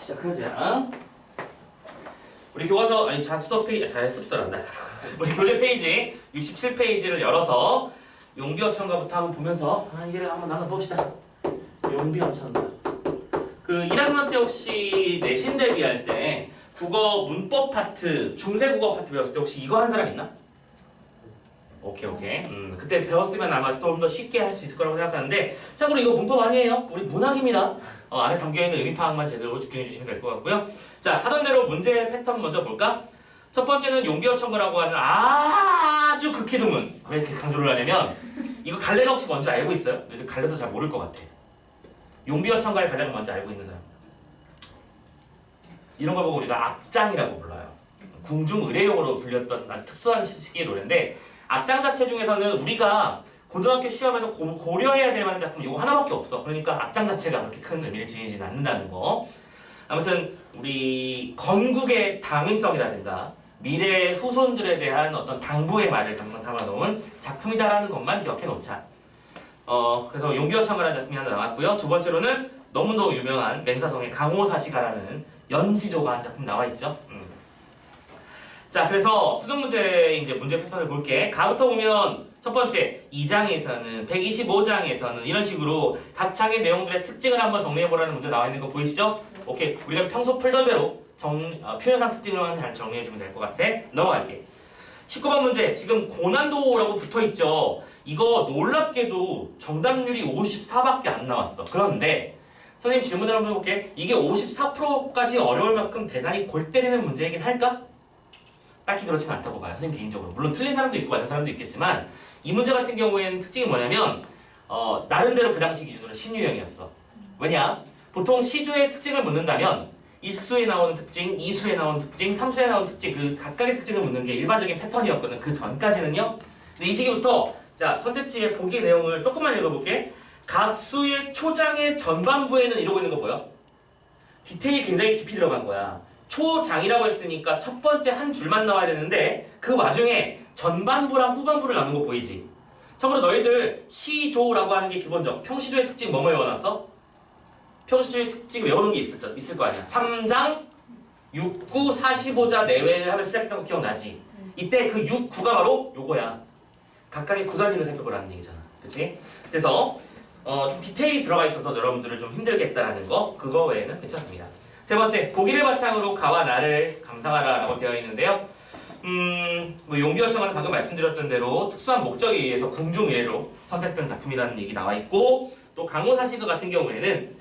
시작하자. 우리 교과서 아니 자습서란다. 우리 교재 페이지 67페이지를 열어서 용비어천가부터 한번 보면서 이해를 한번 나눠봅시다. 용비어천가. 그 1학년 때 혹시 내신 대비할 때 국어 문법 파트, 중세국어 파트 배웠을 때 혹시 이거 한 사람 있나? 오케이. 그때 배웠으면 아마 좀 더 쉽게 할 수 있을 거라고 생각하는데, 참고로 이거 문법 아니에요. 우리 문학입니다. 안에 담겨있는 의미 파악만 제대로 집중해 주시면 될 것 같고요. 자, 하던 대로 문제 패턴 먼저 볼까? 첫 번째는 용비어천가라고 하는 아주 극히 드문, 왜 이렇게 강조를 하냐면 이거 갈래가 혹시 먼저 알고 있어요? 너희들 갈래도 잘 모를 것 같아. 용비어천가의 갈래가 먼저 알고 있는 사람. 이런 걸 보고 우리가 악장이라고 불러요. 궁중의례용으로 불렸던 아주 특수한 시기의 노래인데, 악장 자체 중에서는 우리가 고등학교 시험에서 고려해야 될 만한 작품 이거 하나밖에 없어. 그러니까 악장 자체가 그렇게 큰 의미를 지니지는 않는다는 거. 아무튼 우리 건국의 당위성이라든가 미래 후손들에 대한 어떤 당부의 말을 담아놓은 작품이다라는 것만 기억해 놓자. 그래서 용비어천가라는 작품이 하나 나왔고요. 두 번째로는 너무너무 유명한 맹사성의 강호사시가라는 연시조가 한 작품 나와 있죠. 자, 그래서 수능 문제 이제 문제 패턴을 볼게. 가부터 보면 첫 번째 2장에서는 125장에서는 이런 식으로 각 장의 내용들의 특징을 한번 정리해 보라는 문제 나와 있는 거 보이시죠? 오케이. 우리가 평소 풀던 대로 표현상 특징을만 잘 정리해 주면 될 것 같아. 넘어갈게. 19번 문제. 지금 고난도라고 붙어 있죠. 이거 놀랍게도 정답률이 54밖에 안 나왔어. 그런데 선생님 질문을 한번 해볼게. 이게 54%까지 어려울 만큼 대단히 골 때리는 문제이긴 할까? 딱히 그렇진 않다고 봐요. 선생님 개인적으로. 물론 틀린 사람도 있고 맞는 사람도 있겠지만 이 문제 같은 경우에는 특징이 뭐냐면 나름대로 그 당시 기준으로 신유형이었어. 왜냐? 보통 시조의 특징을 묻는다면 1수에 나오는 특징, 2수에 나오는 특징, 3수에 나오는 특징, 그 각각의 특징을 묻는 게 일반적인 패턴이었거든. 그 전까지는요. 근데 이 시기부터 자 선택지의 보기 내용을 조금만 읽어볼게. 각 수의 초장의 전반부에는 이러고 있는 거 보여? 디테일이 굉장히 깊이 들어간 거야. 초장이라고 했으니까 첫 번째 한 줄만 나와야 되는데 그 와중에 전반부랑 후반부를 나눈 거 보이지? 참고로 너희들 시조라고 하는 게 기본적. 평시조의 특징 뭐뭐 외워놨어? 평시조의 특징 외우는 게 있을 거 아니야. 3장 6, 9, 45자 내외를 하면 시작했던 거 기억나지? 이때 그 6, 9가 바로 요거야. 각각의 구단위를 살펴보라는 얘기잖아. 그치? 그래서 좀 디테일이 들어가 있어서 여러분들을 좀 힘들게 했다라는 거, 그거 외에는 괜찮습니다. 세 번째, 보기를 바탕으로 가와 나를 감상하라 라고 되어 있는데요. 용비어천가는 방금 말씀드렸던 대로 특수한 목적에 의해서 궁중의례로 선택된 작품이라는 얘기 나와 있고, 또 강호사시가 같은 경우에는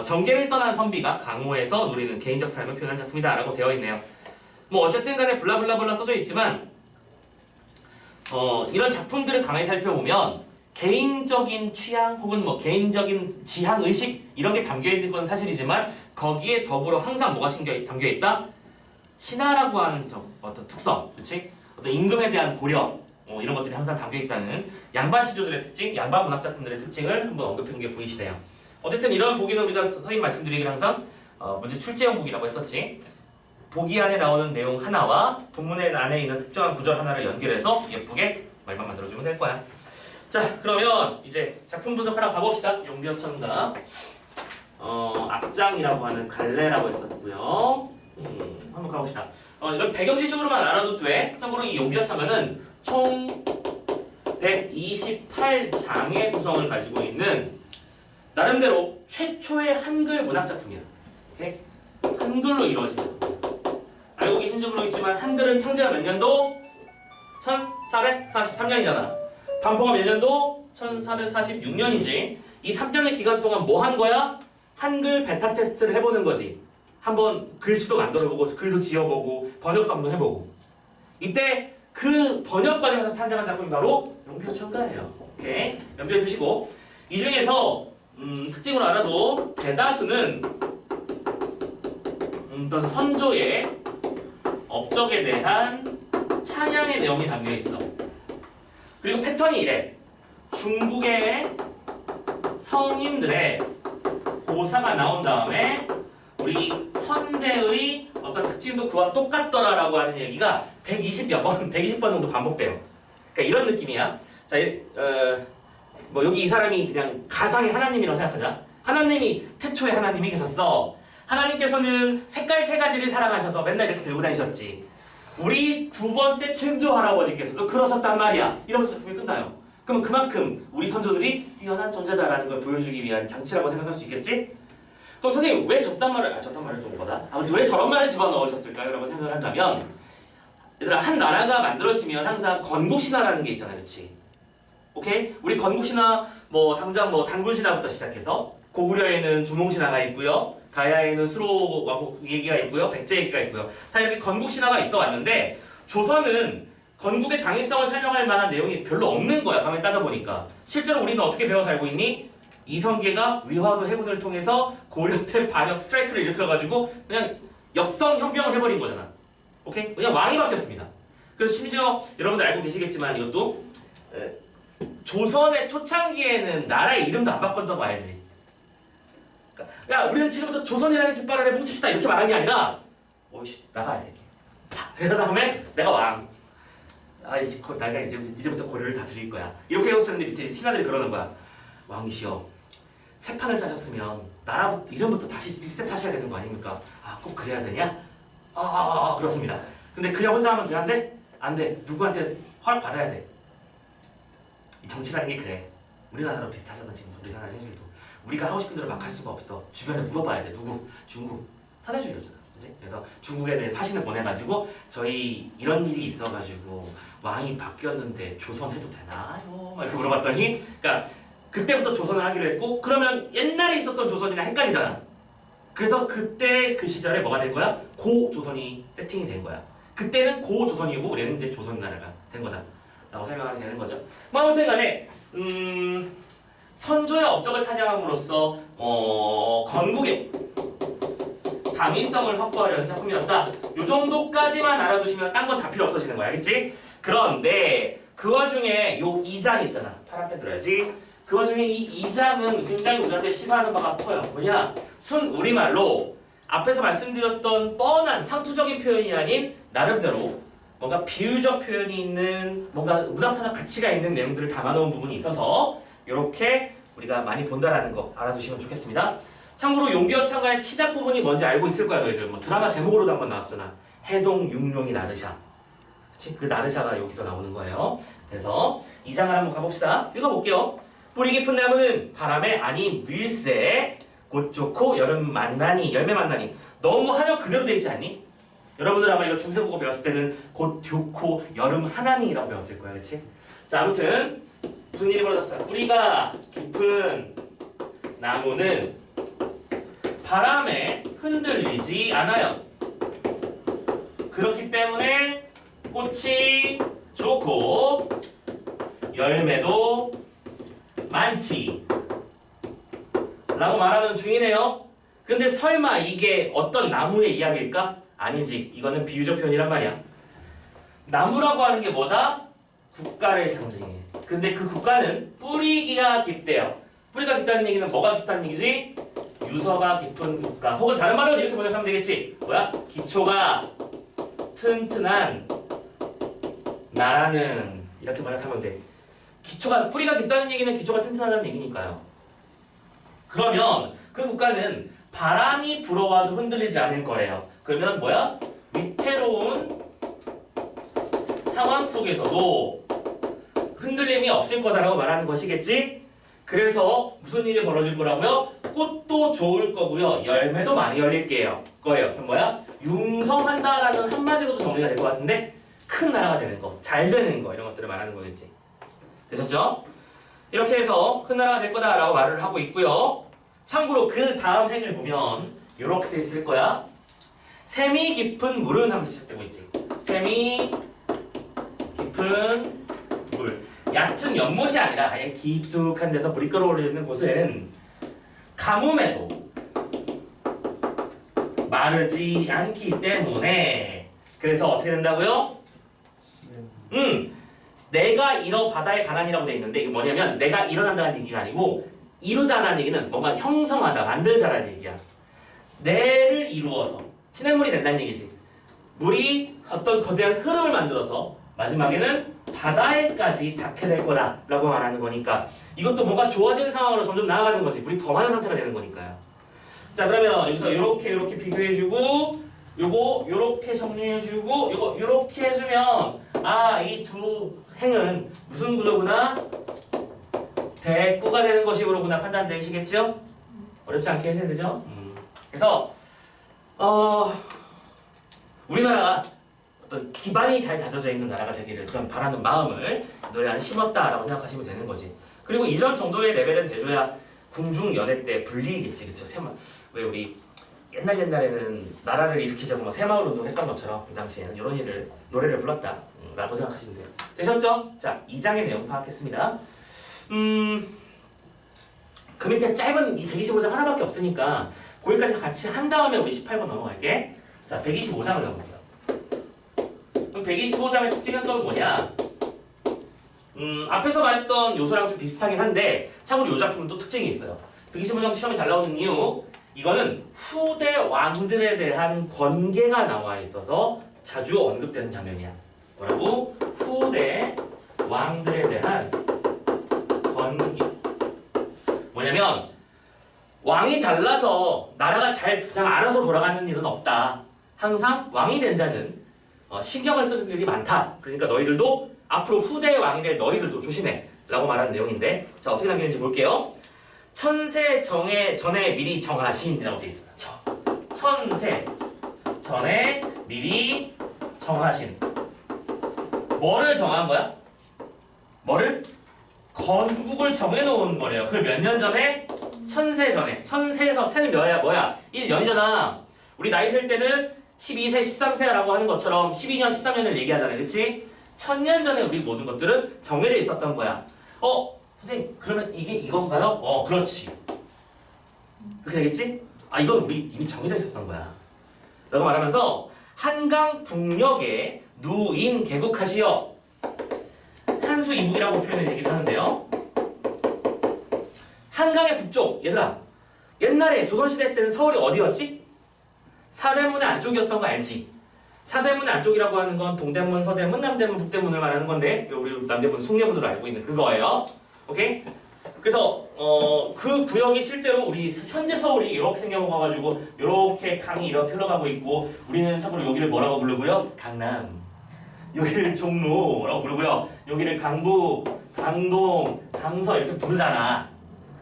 정계를 떠난 선비가 강호에서 누리는 개인적 삶을 표현한 작품이다 라고 되어 있네요. 어쨌든 간에 블라블라블라 써져 있지만 이런 작품들을 가만히 살펴보면 개인적인 취향 혹은 개인적인 지향의식 이런 게 담겨있는 건 사실이지만 거기에 더불어 항상 뭐가 담겨있다? 신화라고 하는 어떤 특성, 그치? 어떤 임금에 대한 고려 이런 것들이 항상 담겨있다는 양반 시조들의 특징, 양반 문학 작품들의 특징을 한번 언급한 게 보이시네요. 어쨌든 이런 보기는 우리가 선생님 말씀드리기를 항상 문제 출제형 보기라고 했었지. 보기 안에 나오는 내용 하나와 본문 안에 있는 특정한 구절 하나를 연결해서 예쁘게 말만 만들어주면 될 거야. 자, 그러면 이제 작품 분석하러 가봅시다. 용비어천가 악장이라고 하는 갈래라고 했었고요. 한번 가봅시다. 이건 배경 지식으로만 알아도 돼. 참고로 이 용비어천가는 총 128장의 구성을 가지고 있는 나름대로 최초의 한글 문학 작품이야. 오케이? 한글로 이루어진 작품. 알고 계신지 모르겠지만 한글은 창제가 몇 년도? 1443년이잖아. 반포가 몇 년도? 1446년이지. 이 3년의 기간 동안 뭐 한 거야? 한글 베타 테스트를 해보는 거지. 한번 글씨도 만들어보고 글도 지어보고 번역도 한번 해보고. 이때 그 번역 과정에서 탄생한 작품이 바로 용비어천가예요. 오케이? 염두에 두시고 이 중에서 특징으로 알아도 대다수는 어떤 선조의 업적에 대한 찬양의 내용이 담겨있어. 그리고 패턴이 이래. 중국의 성인들의 고사가 나온 다음에 우리 선대의 어떤 특징도 그와 똑같더라라고 하는 얘기가 120번 정도 반복돼요. 그러니까 이런 느낌이야. 자, 여기 이 사람이 그냥 가상의 하나님이라고 생각하자. 하나님이 태초에 하나님이 계셨어. 하나님께서는 색깔 세 가지를 사랑하셔서 맨날 이렇게 들고 다니셨지. 우리 두 번째 증조 할아버지께서도 그러셨단 말이야. 이러면서 작품이 끝나요. 그럼 그만큼 우리 선조들이 뛰어난 존재다라는 걸 보여주기 위한 장치라고 생각할 수 있겠지? 그럼 선생님 왜 저딴 말을 좀 오바다? 아무튼 왜 저런 말을 집어넣으셨을까요? 라고 생각을 한다면 얘들아 한 나라가 만들어지면 항상 건국신화라는 게 있잖아요. 그치? 오케이? 우리 건국신화 당장 단군신화부터 시작해서 고구려에는 주몽신화가 있고요. 가야에는 수로 왕국 얘기가 있고요. 백제 얘기가 있고요. 다 이렇게 건국신화가 있어 왔는데 조선은 건국의 당위성을 설명할 만한 내용이 별로 없는 거야. 가만히 따져보니까. 실제로 우리는 어떻게 배워 살고 있니? 이성계가 위화도 해군을 통해서 고려때 반역 스트라이크를 일으켜가지고 그냥 역성혁명을 해버린 거잖아. 오케이? 그냥 왕이 바뀌었습니다. 그래서 심지어 여러분들 알고 계시겠지만 이것도 조선의 초창기에는 나라의 이름도 안 바꿨다고 알지. 그러니까 야 우리는 지금부터 조선이라는 깃발을 뭉칩시다 이렇게 말한 게 아니라 오이씨 나가야 돼. 그 다음에 내가 왕. 내가 이제부터 고려를 다스릴 거야. 이렇게 해왔었는데 밑에 신하들이 그러는 거야. 왕이시여 새 판을 짜셨으면 나라부터 이름부터 다시 리셋하셔야 되는 거 아닙니까? 꼭 그래야 되냐? 그렇습니다. 근데 그냥 혼자 하면 돼? 안 돼? 안 돼. 누구한테 허락 받아야 돼. 이 정치라는 게 그래. 우리나라랑 비슷하잖아 지금 우리나라 현실도. 우리가 하고 싶은 대로 막 할 수가 없어. 주변에 물어봐야 돼. 누구? 중국. 사대주의였잖아. 그치? 그래서 중국에 대해 사신을 보내가지고 저희 이런 일이 있어가지고 왕이 바뀌었는데 조선 해도 되나요? 이렇게 물어봤더니 그러니까 그때부터 조선을 하기로 했고 그러면 옛날에 있었던 조선이랑 헷갈리잖아. 그래서 그때 그 시절에 뭐가 된 거야? 고조선이 세팅이 된 거야. 그때는 고조선이고 우리는 이제 조선나라가 된 거다 라고 설명하게 되는 거죠. 아무튼 간에 선조의 업적을 차지함으로써 건국의 당위성을 확보하려는 작품이었다. 요 정도까지만 알아두시면 딴 건 다 필요 없어지는 거야. 알겠지? 그런데 그 와중에 요 2장 있잖아. 팔 앞에 들어야지. 그 와중에 이 2장은 굉장히 우리한테 시사하는 바가 커요. 뭐냐? 순 우리말로 앞에서 말씀드렸던 뻔한 상투적인 표현이 아닌 나름대로 뭔가 비유적 표현이 있는 뭔가 문학사적 가치가 있는 내용들을 담아놓은 부분이 있어서 이렇게 우리가 많이 본다라는 거 알아두시면 좋겠습니다. 참고로 용비어창가의 시작 부분이 뭔지 알고 있을 거야 너희들. 드라마 제목으로도 한번 나왔잖아. 해동 육룡이 나르샤. 그치? 그 나르샤가 여기서 나오는 거예요. 그래서 2장을 한번 가봅시다. 읽어볼게요. 뿌리 깊은 나무는 바람에 아니 밀새 곧 좋고 여름 만나니 열매 만나니. 너무 한역 그대로 돼 있지 않니? 여러분들 아마 이거 중세국어 배웠을 때는 곧 좋고 여름 하나니라고 배웠을 거야. 그치? 자 아무튼 무슨 일이 벌어졌어요? 뿌리가 깊은 나무는 바람에 흔들리지 않아요. 그렇기 때문에 꽃이 좋고 열매도 많지 라고 말하는 중이네요. 근데 설마 이게 어떤 나무의 이야기일까? 아니지. 이거는 비유적 표현이란 말이야. 나무라고 하는 게 뭐다? 국가를 상징해. 근데 그 국가는 뿌리가 깊대요. 뿌리가 깊다는 얘기는 뭐가 깊다는 얘기지? 유서가 깊은 국가. 혹은 다른 말로 이렇게 번역하면 되겠지. 뭐야? 기초가 튼튼한 나라는 이렇게 번역하면 돼. 뿌리가 깊다는 얘기는 기초가 튼튼하다는 얘기니까요. 그러면 그 국가는 바람이 불어와도 흔들리지 않을 거래요. 그러면 뭐야? 위태로운 상황 속에서도 흔들림이 없을 거다라고 말하는 것이겠지? 그래서 무슨 일이 벌어질 거라고요? 꽃도 좋을 거고요. 열매도 많이 열릴 거예요. 그럼 뭐야? 융성한다라는 한마디로도 정리가 될 것 같은데 큰 나라가 되는 거, 잘 되는 거 이런 것들을 말하는 거겠지. 되셨죠? 이렇게 해서 큰 나라가 될 거다라고 말을 하고 있고요. 참고로 그 다음 행을 보면 이렇게 돼 있을 거야. 샘이 깊은 물은 하면서 시작되고 있지. 샘이 깊은 물. 얕은 연못이 아니라 아예 깊숙한 데서 물이 끓어오르는 곳은 가뭄에도 마르지 않기 때문에 그래서 어떻게 된다고요? 내가 이뤄 바다의 가난이라고 돼 있는데 이게 뭐냐면 내가 일어난다는 얘기가 아니고 이루다라는 얘기는 뭔가 형성하다, 만들다라는 얘기야. 내를 이루어서 시냇물이 된다는 얘기지. 물이 어떤 거대한 흐름을 만들어서 마지막에는 바다에까지 닿게 될 거다라고 말하는 거니까 이것도 뭔가 좋아지는 상황으로 점점 나아가는 거지. 물이 더 많은 상태가 되는 거니까요. 자 그러면 여기서 요렇게 비교해주고 요거 요렇게 정리해주고 요거 요렇게 해주면 아 이 두 행은 무슨 구조구나? 대꾸가 되는 것이구나 판단되시겠죠? 어렵지 않게 해야 되죠? 그래서 우리나라가 어떤 기반이 잘 다져져 있는 나라가 되기를 그런 바라는 마음을 너희 안에 심었다라고 생각하시면 되는 거지. 그리고 이런 정도의 레벨은 돼줘야 궁중연회 때 불리겠지, 그쵸? 왜 우리 옛날에는 나라를 일으키자고 막 새마을 운동 했던 것처럼 그 당시에는 이런 노래를 불렀다 라고 생각하시면 돼요. 되셨죠? 자, 2장의 내용 파악했습니다. 그 밑에 짧은 이 125장 하나밖에 없으니까 거기까지 같이 한 다음에 우리 18번 넘어갈게. 자, 125장을 넘어갈게요. 그럼 125장의 특징은 또 뭐냐? 앞에서 말했던 요소랑 좀 비슷하긴 한데 참고로 이 작품은 또 특징이 있어요. 125장 시험에 잘 나오는 이유 이거는 후대 왕들에 대한 권계가 나와 있어서 자주 언급되는 장면이야. 뭐라고? 후대 왕들에 대한 권계. 뭐냐면 왕이 잘나서 나라가 잘 그냥 알아서 돌아가는 일은 없다. 항상 왕이 된 자는 신경을 쓰는 일이 많다. 그러니까 너희들도 앞으로 후대의 왕이 될 너희들도 조심해 라고 말하는 내용인데 자 어떻게 남기는지 볼게요. 천세 전에 미리 정하신이라고 되어 있어요. 천세 전에 미리 정하신. 뭐를 정한 거야? 뭐를? 건국을 정해놓은 거래요. 그걸 몇 년 전에? 천세 전에. 천세에서 세는 뭐야? 1년이잖아. 우리 나이 셀 때는 12세, 13세라고 하는 것처럼 12년, 13년을 얘기하잖아요. 그치? 1000년 전에 우리 모든 것들은 정해져 있었던 거야. 선생님, 그러면 이게 이건가요? 그렇지. 그렇게 되겠지? 이건 우리 이미 정해져 있었던 거야. 라고 말하면서 한강 북녘에 누인 개국하시어 한수 이북이라고 표현을 얘기를 하는데요. 한강의 북쪽, 얘들아 옛날에 조선시대 때는 서울이 어디였지? 사대문의 안쪽이었던 거 알지? 사대문의 안쪽이라고 하는 건 동대문, 서대문, 남대문, 북대문을 말하는 건데 우리 남대문 숭례문으로 알고 있는 그거예요. 오케이? 그래서 그 구역이 실제로 우리 현재 서울이 이렇게 생겨가지고 이렇게 강이 이렇게 흘러가고 있고 우리는 참고로 여기를 뭐라고 부르고요? 강남. 여기를 종로라고 부르고요. 여기를 강북, 강동, 강서 이렇게 부르잖아.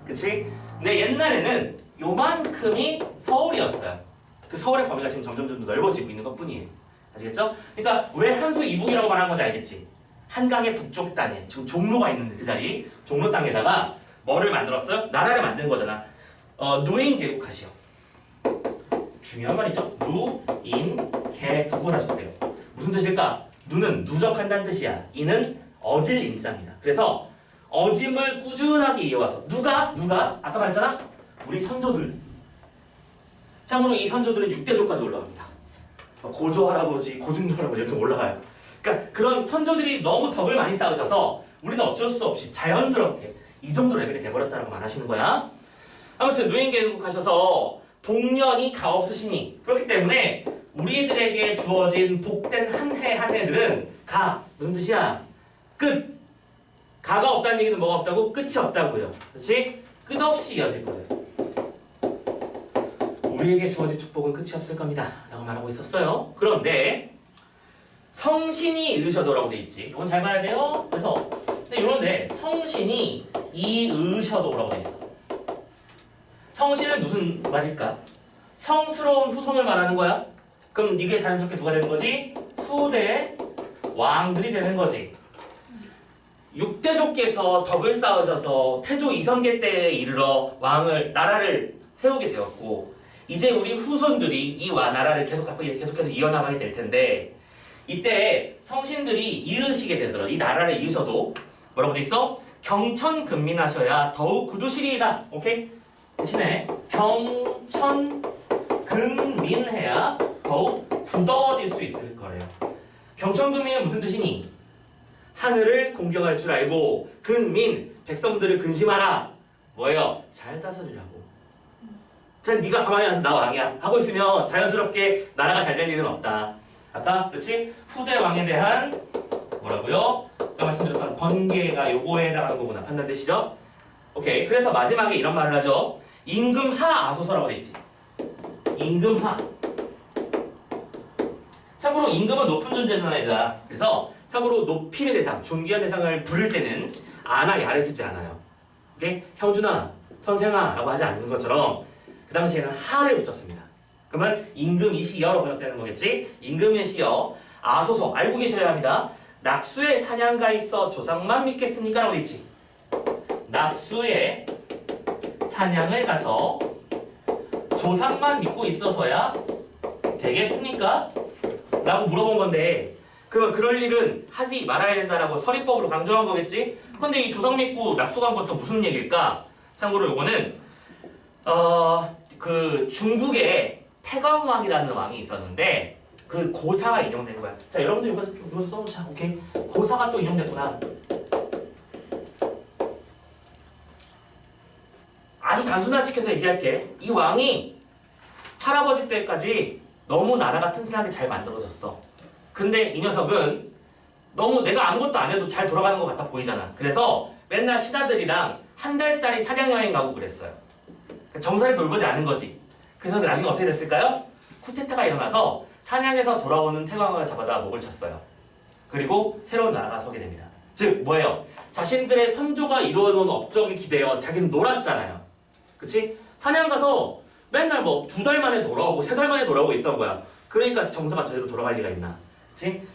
그치? 근데 옛날에는 요만큼이 서울이었어요. 그 서울의 범위가 지금 점점 넓어지고 있는 것 뿐이에요. 아시겠죠? 그러니까 왜 한수 이북이라고 말하는 건지 알겠지? 한강의 북쪽 땅에 지금 종로가 있는 그 자리 종로 땅에다가 뭐를 만들었어요? 나라를 만든 거잖아. 누인 개국하시오. 중요한 말이죠. 누인 개국을 하셨대요. 무슨 뜻일까? 누는 누적한다는 뜻이야. 이는 어질 인자입니다. 그래서 어짐을 꾸준하게 이어와서 누가? 아까 말했잖아? 우리 선조들. 참고로 이 선조들은 6대조까지 올라갑니다. 고조 할아버지, 고중조 할아버지 이렇게 올라가요. 그러니까 그런 선조들이 너무 덕을 많이 쌓으셔서 우리는 어쩔 수 없이 자연스럽게 이 정도 레벨이 돼버렸다라고 말하시는 거야. 아무튼 누인개국 하셔서 복년이 가없으시니 그렇기 때문에 우리들에게 주어진 복된 한 해 한 해들은 무슨 뜻이야? 끝! 가가 없다는 얘기는 뭐가 없다고? 끝이 없다고요. 그렇지? 끝없이 이어질 거예요. 우리에게 주어진 축복은 끝이 없을 겁니다 라고 말하고 있었어요. 그런데 성신이 이으셔도라고 돼 있지. 이건 잘 봐야 돼요. 그래서 근데 이런데 성신이 이으셔도라고 돼 있어. 성신은 무슨 말일까? 성스러운 후손을 말하는 거야. 그럼 이게 자연스럽게 누가 되는 거지? 후대 왕들이 되는 거지. 6대조께서 덕을 쌓으셔서 태조 이성계 때에 이르러 나라를 세우게 되었고 이제 우리 후손들이 이 나라를 계속해서 이어나가게 될 텐데 이때 성신들이 이으시게 되더라. 이 나라를 이으셔도 뭐라고 돼 있어? 경천근민하셔야 더욱 굳으시리이다. 오케이? 대신에 경천근민해야 더욱 굳어질 수 있을 거래요. 경천근민은 무슨 뜻이니? 하늘을 공경할 줄 알고 근민, 백성들을 근심하라. 뭐예요? 잘 다스리라고. 그냥 네가 가만히 앉아서 나 왕이야 하고 있으면 자연스럽게 나라가 잘 될 일은 없다. 아까 그렇지? 후대 왕에 대한 뭐라고요? 아까 말씀드렸던 번개가 요거에 해당하는 거구나. 판단되시죠? 오케이. 그래서 마지막에 이런 말을 하죠. 임금 하아소서라고 돼 있지. 임금하. 참고로 임금은 높은 존재잖아 얘들아. 그래서 참고로 높임의 대상, 존귀한 대상을 부를 때는 아나 야를 쓰지 않아요. 오케이? 형준아, 선생아 라고 하지 않는 것처럼 그 당시에는 하를 붙였습니다. 그러면 임금이시여로 번역되는 거겠지? 임금이시여 아소서 알고 계셔야 합니다. 낙수에 사냥가 있어 조상만 믿겠습니까? 라고 있지. 낙수에 사냥을 가서 조상만 믿고 있어서야 되겠습니까? 라고 물어본 건데 그러면 그럴 일은 하지 말아야 된다라고 서리법으로 강조한 거겠지? 근데 이 조상 믿고 낙수 간 것도 무슨 얘기일까? 참고로 요거는 그 중국에 태광왕이라는 왕이 있었는데 그 고사가 인용된 거야. 자 여러분들 이거 좀 이거 써놓자. 오케이? 고사가 또 인용됐구나. 아주 단순화시켜서 얘기할게. 이 왕이 할아버지 때까지 너무 나라가 튼튼하게 잘 만들어졌어. 근데 이 녀석은 너무 내가 아무것도 안 해도 잘 돌아가는 것 같아 보이잖아. 그래서 맨날 신하들이랑 한 달짜리 사냥여행 가고 그랬어요. 정사를 돌보지 않은 거지. 그래서 나중에 어떻게 됐을까요? 쿠데타가 일어나서 사냥에서 돌아오는 태광을 잡아다 목을 쳤어요. 그리고 새로운 나라가 서게 됩니다. 즉 뭐예요? 자신들의 선조가 이루어놓은 업적에 기대어 자기는 놀았잖아요. 그치? 사냥 가서 맨날 뭐 2달 만에 돌아오고 3달 만에 돌아오고 있던 거야. 그러니까 정사가 제대로 돌아갈 리가 있나? 그치?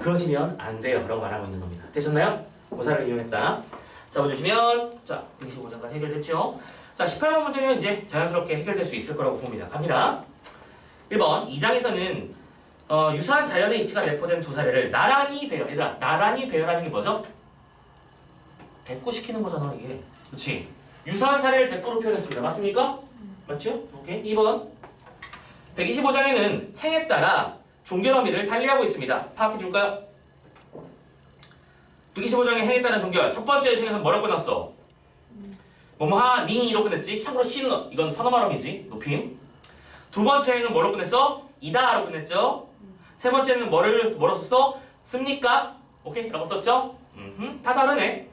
그러시면 안 돼요 라고 말하고 있는 겁니다. 되셨나요? 고사를 이용했다. 자 보시면 자 125장까지 해결됐죠? 자 18번 문제는 이제 자연스럽게 해결될 수 있을 거라고 봅니다. 갑니다. 1번 2장에서는 유사한 자연의 이치가 내포된 두 사례를 나란히 배열. 얘들아 나란히 배열하는 게 뭐죠? 대꾸시키는 거잖아 이게. 그렇지? 유사한 사례를 대꾸로 표현했습니다. 맞습니까? 맞죠? 오케이. 2번 125장에는 행에 따라 종결 어미를 달리하고 있습니다. 파악해 줄까요? 125장의 행에 따른 종결. 첫 번째 행에는 뭐라고 끝났어? 뭐뭐하 닝이로 끝냈지. 참고로 씨는 이건 선어말음이지. 높임. 두 번째 행은 뭐로 끝냈어? 이다로 끝냈죠. 세 번째는 뭐로 썼어? 습니까? 오케이? 라고 썼죠? 다 다르네.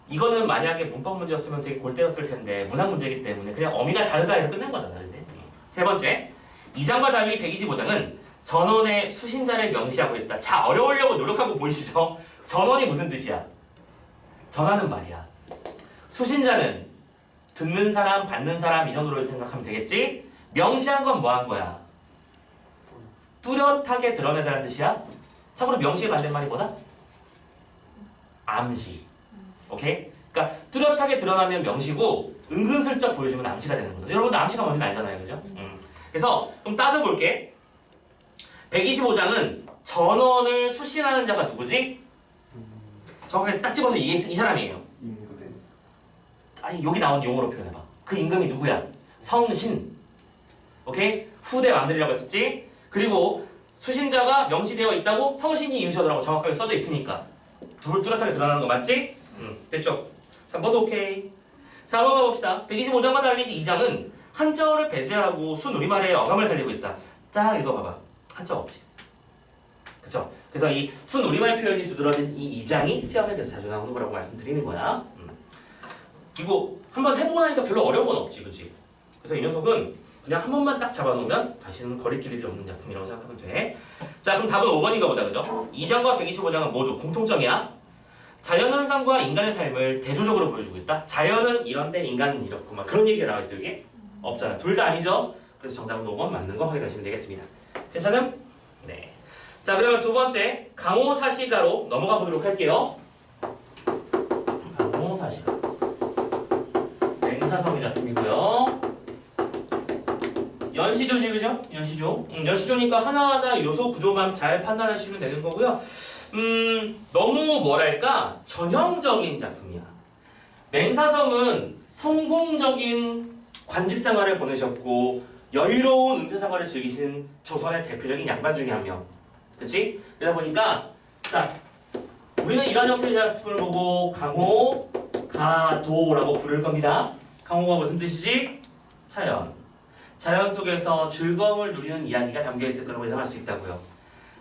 이거는 만약에 문법 문제였으면 되게 골 때렸을 텐데 문학 문제이기 때문에 그냥 어미가 다르다 해서 끝낸 거잖아. 이제. 세 번째 2장과 달리 125장은 전원의 수신자를 명시하고 있다. 자 어려우려고 노력하고 보이시죠? 전원이 무슨 뜻이야? 전하는 말이야. 수신자는 듣는 사람, 받는 사람 이 정도로 생각하면 되겠지? 명시한 건 뭐 한 거야? 뚜렷하게 드러내다라는 뜻이야? 참고로 명시의 반대말이 뭐다? 암시. 오케이? 그러니까 뚜렷하게 드러나면 명시고 은근슬쩍 보여주면 암시가 되는 거죠. 여러분들 암시가 뭔지 알잖아요. 그죠? 그래서 좀 따져볼게. 125장은 전원을 수신하는 자가 누구지? 정확하게 딱 집어서 이 사람이에요. 아니 여기 나온 용어로 표현해봐. 그 임금이 누구야? 성신. 오케이? 후대 왕들이라고 했었지? 그리고 수신자가 명시되어 있다고 성신이 이으셔더라고 정확하게 써져 있으니까 뚜렷하게 드러나는 거 맞지? 됐죠? 3번도 오케이. 4번 가봅시다. 125장과 달리 2장은 한자어를 배제하고 순우리말의 어감을 살리고 있다. 딱 읽어봐봐. 한자어 없지. 그쵸? 그래서 이 순우리말 표현이 두드러진 이 2장이 시험에 그래서 자주 나오는 거라고 말씀드리는 거야. 이거 한번 해보고 나니까 별로 어려운 건 없지, 그치? 그래서 이 녀석은 그냥 한 번만 딱 잡아놓으면 다시는 거리낄 일이 없는 작품이라고 생각하면 돼. 자, 그럼 답은 5번인가 보다, 그죠? 2장과 125장은 모두 공통점이야. 자연현상과 인간의 삶을 대조적으로 보여주고 있다. 자연은 이런데 인간은 이렇고 막 그런 얘기가 나와 있어요, 여기? 없잖아. 둘 다 아니죠? 그래서 정답은 5번 맞는 거 확인하시면 되겠습니다. 괜찮음? 네. 자, 그러면 두 번째 강호사시가로 넘어가 보도록 할게요. 강호사시가. 맹사성의 작품이고요. 연시조지, 그죠? 연시조. 연시조니까 하나하나 요소 구조만 잘 판단하시면 되는 거고요. 너무 뭐랄까 전형적인 작품이야. 맹사성은 성공적인 관직 생활을 보내셨고 여유로운 은퇴 생활을 즐기신 조선의 대표적인 양반 중에 한 명. 그치? 그러다 보니까 자 우리는 이런 형태의 작품을 보고 강호, 가도라고 부를 겁니다. 강호가 무슨 뜻이지? 자연. 자연 속에서 즐거움을 누리는 이야기가 담겨있을 거라고 예상할 수 있다고요.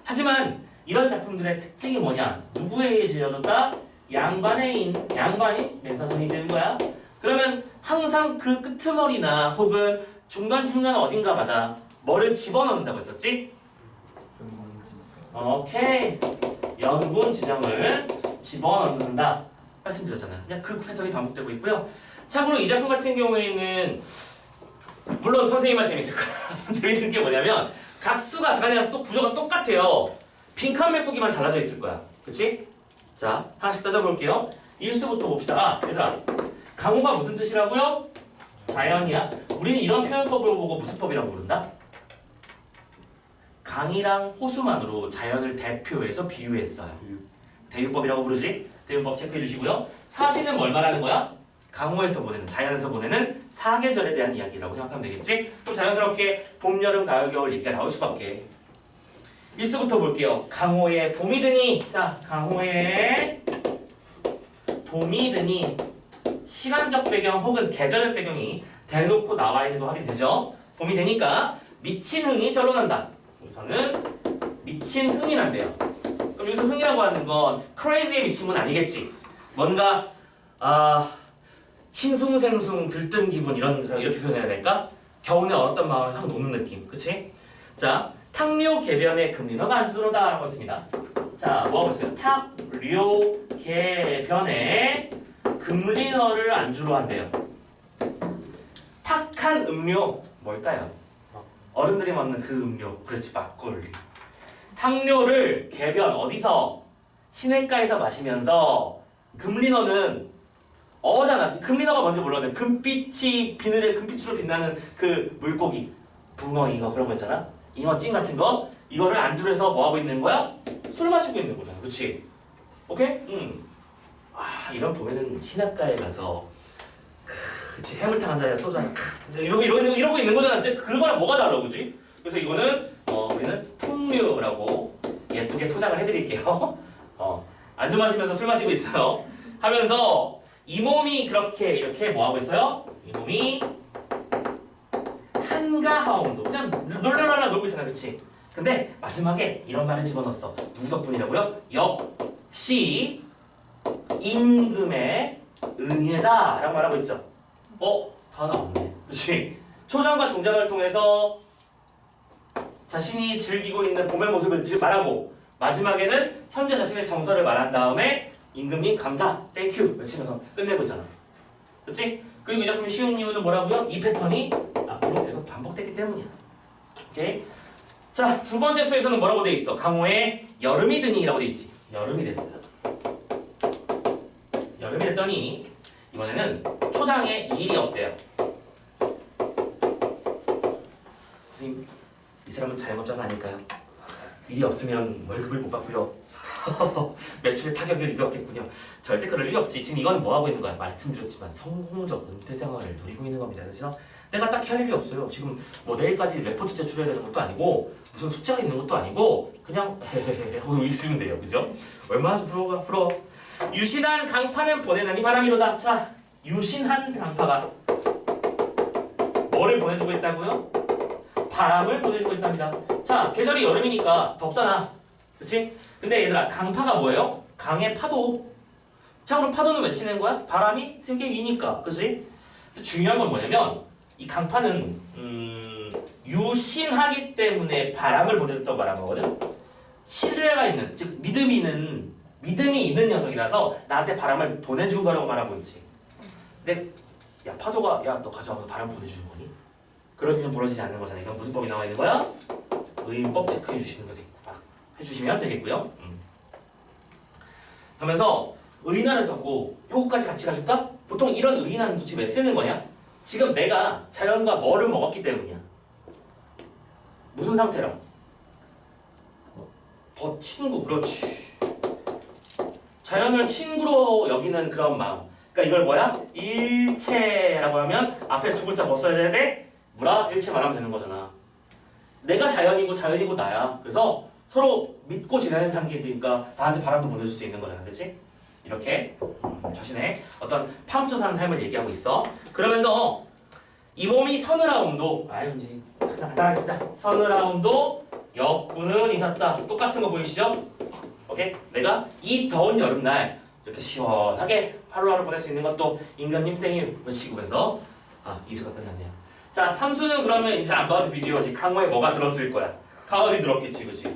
하지만 이런 작품들의 특징이 뭐냐? 누구에 의해 지어졌다? 양반이 맹사성이 지은 거야. 그러면 항상 그 끄트머리나 혹은 중간중간 어딘가마다 뭐를 집어넣는다고 했었지? 오케이. 연분 지정을 집어넣는다 말씀드렸잖아요. 그냥 그 패턴이 반복되고 있고요. 참고로 이 작품 같은 경우에는 물론 선생님만 재밌을 거야. 재밌는 게 뭐냐면 각수가 그냥 또 구조가 똑같아요. 빈칸 메꾸기만 달라져 있을 거야. 그치? 자, 하나씩 따져볼게요. 일수부터 봅시다. 아, 얘들아. 강호가 무슨 뜻이라고요? 자연이야. 우리는 이런 표현법을 보고 무슨 법이라고 부른다? 강이랑 호수만으로 자연을 대표해서 비유했어요. 대유법이라고 부르지? 대유법 체크해 주시고요. 사시는 뭘 말하는 거야? 강호에서 보내는, 자연에서 보내는 사계절에 대한 이야기라고 생각하면 되겠지? 좀 자연스럽게 봄, 여름, 가을, 겨울 얘기가 나올 수밖에. 일수부터 볼게요. 강호에 봄이 드니. 자, 강호에 봄이 드니. 시간적 배경 혹은 계절의 배경이 대놓고 나와 있는 거 확인되죠? 봄이 되니까 미친 흥이 절로 난다. 여기서는 미친 흥이 난대요. 그럼 여기서 흥이라고 하는 건 crazy에 미친 건 아니겠지? 뭔가 싱숭생숭 들뜬 기분 이렇게 표현해야 될까? 겨우내 얼었던 마음을 확 녹는 느낌. 그치? 자, 탁료 개변의 금리너가 안 주로다 라고 했습니다. 자, 뭐하고 있어요? 탁료 개변의 금리너를 안주로 한대요. 탁한 음료 뭘까요? 어른들이 먹는 그 음료. 그렇지, 막걸리. 탁료를 개변 어디서? 시냇가에서 마시면서 금리너는 어잖아. 금리너가 먼저 몰라도 돼. 금빛이 비늘에 금빛으로 빛나는 그 물고기, 붕어, 잉어 그런 거 있잖아. 잉어 찜 같은 거 이거를 안주로 해서 뭐 하고 있는 거야? 술 마시고 있는 거잖아. 그렇지? 오케이? 이런 봄에는 시냇가에 가서 그치 해물탕 한 잔에 소주 한 이러고 있는 거잖아. 근데 그거랑 뭐가 달라, 그지? 그래서 이거는 우리는 풍류라고 예쁘게 포장을 해드릴게요. 안주 마시면서 술 마시고 있어요. 하면서 이 몸이 그렇게 이렇게 뭐 하고 있어요? 이 몸이 한가하온도 그냥 롤롤롤 놀고 있잖아, 그치? 근데 마지막에 이런 말을 집어넣었어. 누구 덕분이라고요? 역시 임금의 은혜다 라고 말하고 있죠. 다 나왔네. 그치? 초장과 종장을 통해서 자신이 즐기고 있는 봄의 모습을 말하고 마지막에는 현재 자신의 정서를 말한 다음에 임금님 감사, 땡큐 외치면서 끝내고 있잖아. 그치? 그리고 이 작품이 쉬운 이유는 뭐라고요? 이 패턴이 앞으로 계속 반복됐기 때문이야. 오케이? 자, 두 번째 수에서는 뭐라고 돼 있어? 강호에 여름이 드니 라고 돼 있지. 여름이 됐어요. 여름이 됐더니 이번에는 초당에 일이 없대요. 선생님, 이 사람은 자영업자는 아닐까요? 일이 없으면 월급을 못 받고요. 매출에 타격을 입었겠군요. 절대 그럴 일이 없지. 지금 이건 뭐 하고 있는 거야? 말씀드렸지만 성공적 은퇴 생활을 누리고 있는 겁니다. 그렇죠? 내가 딱히 할 일이 없어요. 지금 뭐 내일까지 레포트 제출해야 되는 것도 아니고 무슨 숙제가 있는 것도 아니고 그냥 헤헤헤 하고 있으면 돼요. 그죠? 얼마나 부러워. 유신한 강파는 보내나니 바람이로다. 자, 유신한 강파가 뭐를 보내주고 있다고요? 바람을 보내주고 있답니다. 자, 계절이 여름이니까 덥잖아. 그치? 근데 얘들아, 강파가 뭐예요? 강의 파도. 자, 그럼 파도는 왜 치는 거야? 바람이 세계 2니까. 그치? 중요한 건 뭐냐면 이 강파는 유신하기 때문에 바람을 보내줬다고 말한 거거든. 신뢰가 있는, 즉 믿음이 있는 녀석이라서 나한테 바람을 보내준 거라고 말하고 있지. 근데 야, 파도가 야, 너 가져와서 바람 보내주는 거니? 그런 일은 벌어지지 않는 거잖아. 이건 무슨 법이 나와 있는 거야? 의인법 체크해 주시는 거 해주시면 되겠고요. 하면서 의인화를 썼고 요거까지 같이 가줄까? 보통 이런 의인화는 도대체 왜 쓰는 거냐? 지금 내가 자연과 뭐를 먹었기 때문이야. 무슨 상태라? 친구, 그렇지. 자연을 친구로 여기는 그런 마음. 그러니까 이걸 뭐야? 일체라고 하면 앞에 두 글자 뭐 써야 되는데? 무라 일체 말하면 되는 거잖아. 내가 자연이고 나야. 그래서 서로 믿고 지내는 관계니까 나한테 바람도 보내줄 수 있는 거잖아. 그치? 이렇게 자신의 어떤 파묻혀 사는 삶을 얘기하고 있어. 그러면서 이 몸이 서늘하옴도 이제 간단하게 쓰자. 서늘하옴도 역군은 있었다. 똑같은 거 보이시죠? 오케이? 내가 이 더운 여름날 이렇게 시원하게 하루하루 보낼 수 있는 것도 임금님 생일 외치면서 이수가 끝났네요. 자, 삼수는 그러면 이제 안 봐도 비디오지. 강호에 뭐가 들었을 거야? 가을이 들었겠지, 그치?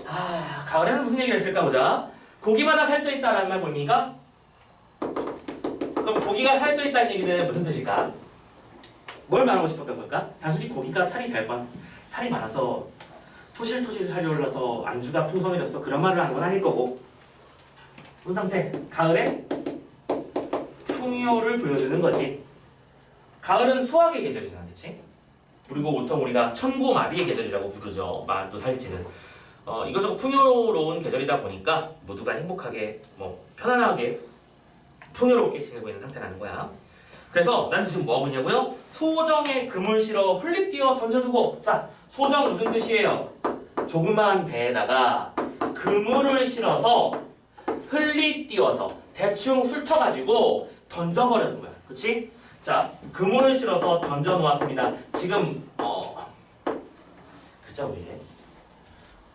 아, 가을에는 무슨 얘기를 했을까 보자. 고기마다 살쪄 있다라는 말 보입니까? 그럼 고기가 살쪄 있다는 얘기는 무슨 뜻일까? 뭘 말하고 싶었던 걸까? 단순히 고기가 살이 많아서 토실토실 살이 올라서 안주가 풍성해졌어. 그런 말을 하는 건 아닐 거고. 무슨 상태? 가을에 풍요를 보여주는 거지. 가을은 수확의 계절이잖아, 그치? 그리고 보통 우리가 천고마비의 계절이라고 부르죠. 말도 살찌는. 이것저것 풍요로운 계절이다 보니까 모두가 행복하게, 편안하게, 풍요롭게 지내고 있는 상태라는 거야. 그래서 나는 지금 뭐 하고 있냐고요? 소정에 금을 실어 흘리 띄어 던져두고. 자, 소정 무슨 뜻이에요? 조그만 배에다가 그물을 실어서 흘리 띄어서 대충 훑어가지고 던져버리는 거야. 그치? 자, 그물을 실어서 던져 놓았습니다. 지금 글자 왜 이래?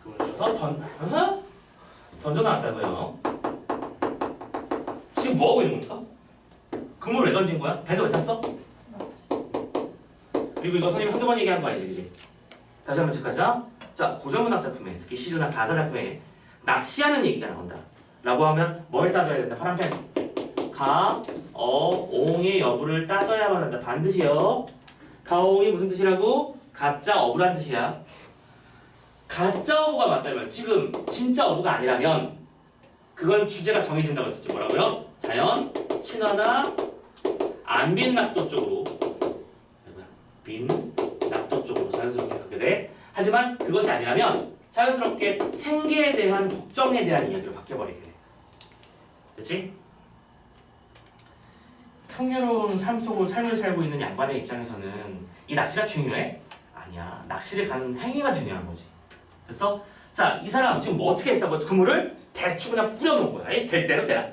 그물을 실어서 던져 놨다고요. 지금 뭐 하고 있는 겁니까? 그물을 왜 던진 거야? 배도 왜 탔어? 그리고 이거 선생님이 한두 번 얘기한 거 아니지, 그지? 다시 한번 체크하자. 자, 고전문학 작품에, 특히 시류나 가사 작품에 낚시하는 얘기가 나온다 라고 하면 뭘 따져야 된다? 파란펜. 옹의 여부를 따져야만 한다. 반드시요. 가옹이 무슨 뜻이라고? 가짜 어부란 뜻이야. 가짜 어부가 맞다면, 지금 진짜 어부가 아니라면 그건 주제가 정해진다고 했었지. 뭐라고요? 자연, 친화나 안빈 낙도 쪽으로, 빈 낙도 쪽으로 자연스럽게 가게 돼. 하지만 그것이 아니라면 자연스럽게 생계에 대한 걱정에 대한 이야기로 바뀌어버리게 돼. 그치? 풍요로운 삶을 살고 있는 양반의 입장에서는 이 낚시가 중요해? 아니야. 낚시를 가는 행위가 중요한 거지. 됐어? 자, 이 사람 지금 뭐 어떻게 했다고? 그물을 대충 그냥 뿌려놓은 거야. 될 대로 되라.